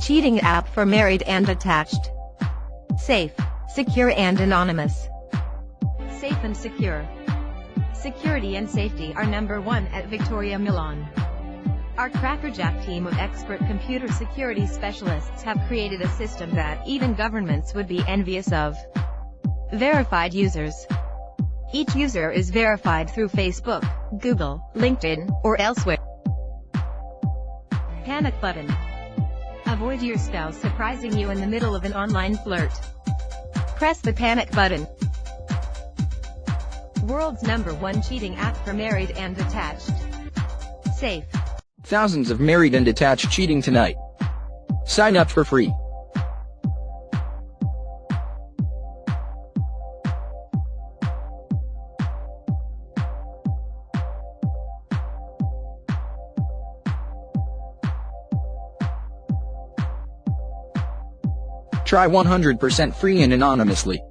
Cheating app for married and attached. Safe, secure and anonymous. Safe and secure. Security and safety are number one at Victoria Milan. Our crackerjack team of expert computer security specialists have created a system that even governments would be envious of. Verified users. Each user is verified through Facebook, Google, LinkedIn, or elsewhere. Panic button. Avoid your spouse surprising you in the middle of an online flirt. Press the panic button. World's #1 cheating app for married and attached. Safe. Thousands of married and attached cheating tonight. Sign up for free. Try 100% free and anonymously.